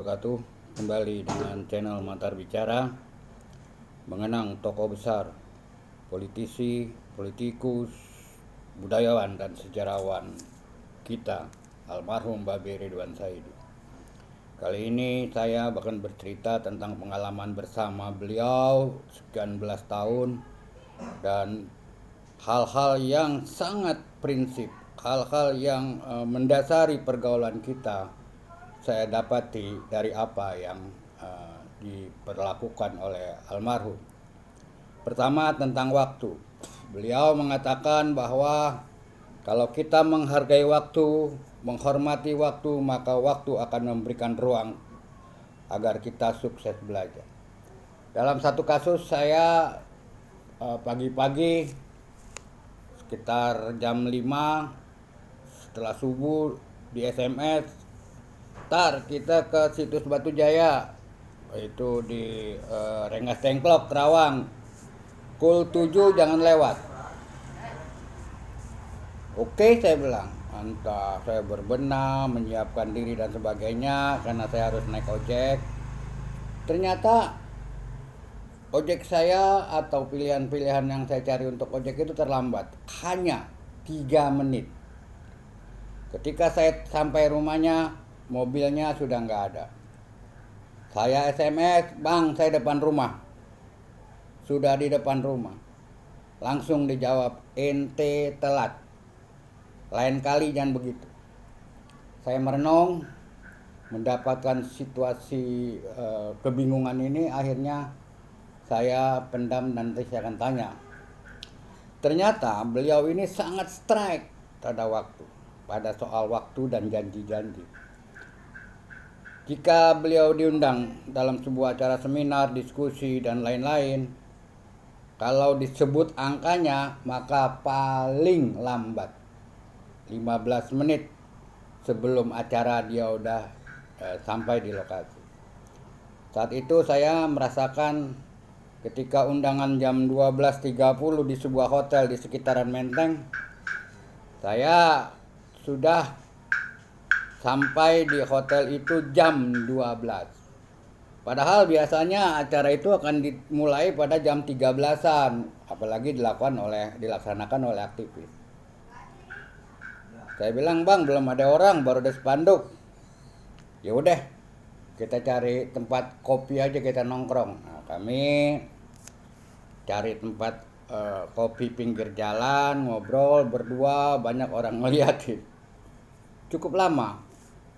Wabarakatuh. Kembali dengan channel Matar Bicara, mengenang tokoh besar, politisi, politikus, budayawan dan sejarawan kita, almarhum Babe Ridwan Saidi. Kali ini saya bahkan bercerita tentang pengalaman bersama beliau sekian belas tahun dan hal-hal yang sangat prinsip, hal-hal yang mendasari pergaulan kita saya dapati dari apa yang diperlakukan oleh almarhum. Pertama, tentang waktu. Beliau mengatakan bahwa kalau kita menghargai waktu, menghormati waktu, maka waktu akan memberikan ruang agar kita sukses belajar. Dalam satu kasus saya pagi-pagi sekitar jam 5 setelah subuh di SMS, "Tar, kita ke situs Batu Jaya, itu di Rengas Dengklok, Kerawang. Pukul 7 jangan lewat." Oke, saya bilang. Entah saya berbenah, menyiapkan diri dan sebagainya karena saya harus naik ojek. Ternyata ojek saya atau pilihan-pilihan yang saya cari untuk ojek itu terlambat. Hanya 3 menit. Ketika saya sampai rumahnya, mobilnya sudah nggak ada. Saya SMS, "Bang, saya depan rumah." Sudah di depan rumah. Langsung dijawab, "Ente telat. Lain kali jangan begitu." Saya merenung, mendapatkan situasi kebingungan ini, akhirnya saya pendam dan nanti saya akan tanya. Ternyata beliau ini sangat strike pada soal waktu dan janji-janji. Jika beliau diundang dalam sebuah acara seminar, diskusi, dan lain-lain, kalau disebut angkanya, maka paling lambat 15 menit sebelum acara dia udah sampai di lokasi. Saat itu saya merasakan ketika undangan jam 12.30 di sebuah hotel di sekitaran Menteng, saya sudah sampai di hotel itu jam 12. Padahal biasanya acara itu akan dimulai pada jam 13-an, apalagi dilaksanakan oleh aktivis. Saya bilang, "Bang, belum ada orang, baru ada spanduk." Ya udah, kita cari tempat kopi aja, kita nongkrong. Nah, kami cari tempat kopi pinggir jalan, ngobrol berdua, banyak orang ngeliatin. Cukup lama,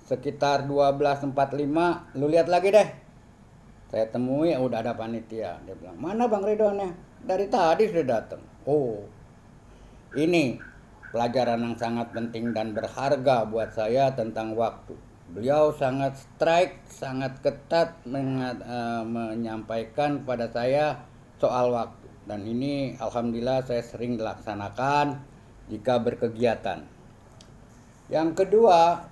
sekitar 12.45, "Lu lihat lagi deh." Saya temui, udah ada panitia. Dia bilang, "Mana Bang Ridwannya?" "Dari tadi sudah datang." Oh, ini pelajaran yang sangat penting dan berharga buat saya tentang waktu. Beliau sangat strike, sangat ketat menyampaikan pada saya soal waktu. Dan ini alhamdulillah saya sering dilaksanakan jika berkegiatan. Yang kedua,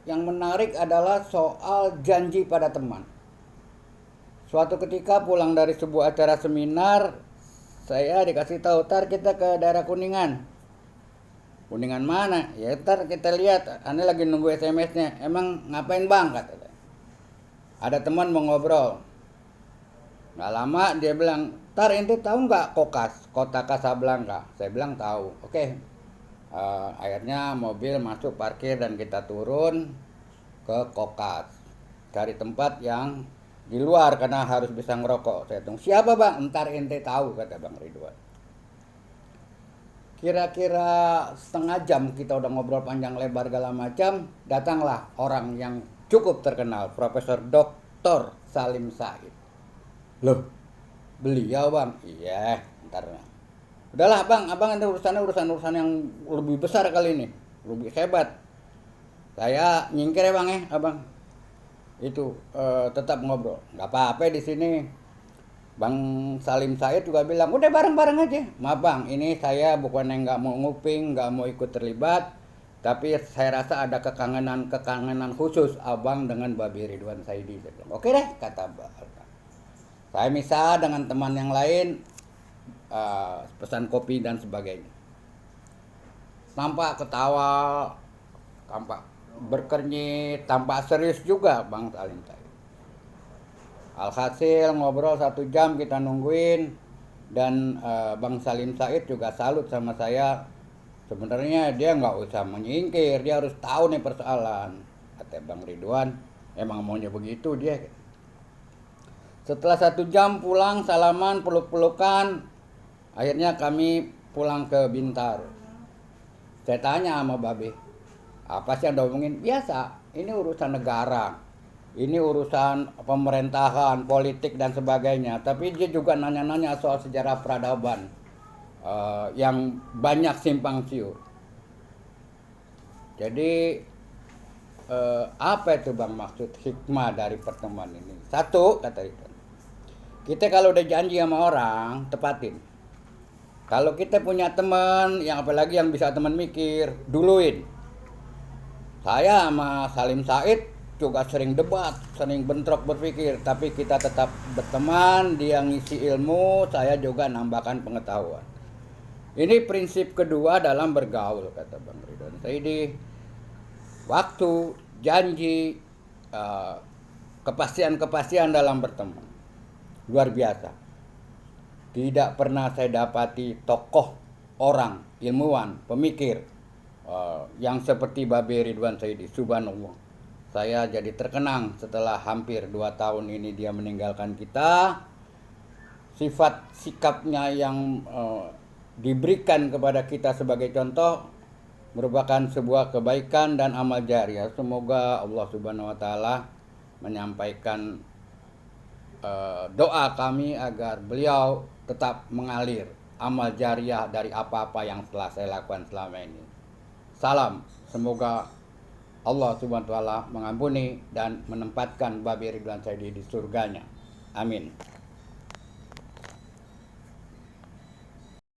yang menarik adalah soal janji pada teman. Suatu ketika pulang dari sebuah acara seminar, saya dikasih tahu, "Tar, kita ke daerah Kuningan." "Kuningan mana?" "Ya ntar kita lihat, Anda lagi nunggu SMS-nya." "Emang ngapain Bang?" katanya. "Ada teman mau ngobrol." Nggak lama dia bilang, "Tar, ente tahu nggak Kokas, kota Kasablanka?" Saya bilang tahu. Oke. Akhirnya mobil masuk parkir dan kita turun ke Kokas, cari tempat yang di luar karena harus bisa ngerokok. Saya tunggu, "Siapa Bang?" "Ntar ente tahu," kata Bang Ridwan. Kira-kira setengah jam kita udah ngobrol panjang lebar segala macam, datanglah orang yang cukup terkenal, Profesor Dr. Salim Said. "Loh, beliau Bang?" "Iya, ntar." "Udahlah Bang, abang ada urusan yang lebih besar kali ini, lebih hebat." Saya nyingkir ya Bang, abang. Itu tetap ngobrol. "Nggak apa-apa di sini." Bang Salim Said juga bilang, "Udah bareng-bareng aja." "Maaf Bang, ini saya bukannya nggak mau nguping, nggak mau ikut terlibat, tapi saya rasa ada kekangenan khusus abang dengan Babe Ridwan Saidi." Saya bilang, "Oke deh," kata Bang. Saya misah dengan teman yang lain, pesan kopi dan sebagainya. Tampak ketawa, tampak berkernyit tampak serius juga Bang Salim Said. Alhasil ngobrol 1 jam kita nungguin, dan Bang Salim Said juga salut sama saya. Sebenarnya dia nggak usah menyingkir, dia harus tahu nih persoalan. Kata Bang Ridwan, emang maunya begitu dia. Setelah 1 jam pulang, salaman, peluk-pelukan, akhirnya kami pulang ke Bintaro. Saya tanya sama Babe, apa sih yang omongin? Biasa, ini urusan negara, ini urusan pemerintahan, politik dan sebagainya. Tapi dia juga nanya-nanya soal sejarah peradaban yang banyak simpang siur. Jadi apa itu Bang maksud hikmah dari pertemuan ini? Satu, kata Ridwan, kita kalau udah janji sama orang, tepatin. Kalau kita punya teman, yang apalagi yang bisa teman mikir, duluin. Saya sama Salim Said juga sering debat, sering bentrok berpikir, tapi kita tetap berteman, dia ngisi ilmu, saya juga nambahkan pengetahuan. Ini prinsip kedua dalam bergaul, kata Bang Ridwan Saidi. Waktu, janji, kepastian-kepastian dalam berteman. Luar biasa. Tidak pernah saya dapati tokoh, orang, ilmuwan, pemikir yang seperti Babe Ridwan Saidi. Subhanallah. Saya jadi terkenang setelah hampir 2 tahun ini dia meninggalkan kita. Sifat sikapnya yang diberikan kepada kita sebagai contoh merupakan sebuah kebaikan dan amal jariah. Semoga Allah Subhanahu wa taala menyampaikan doa kami agar beliau tetap mengalir amal jariah dari apa-apa yang telah saya lakukan selama ini. Salam, semoga Allah Subhanahu wa taala mengampuni dan menempatkan Babe Ridwan Saidi di surganya. Amin.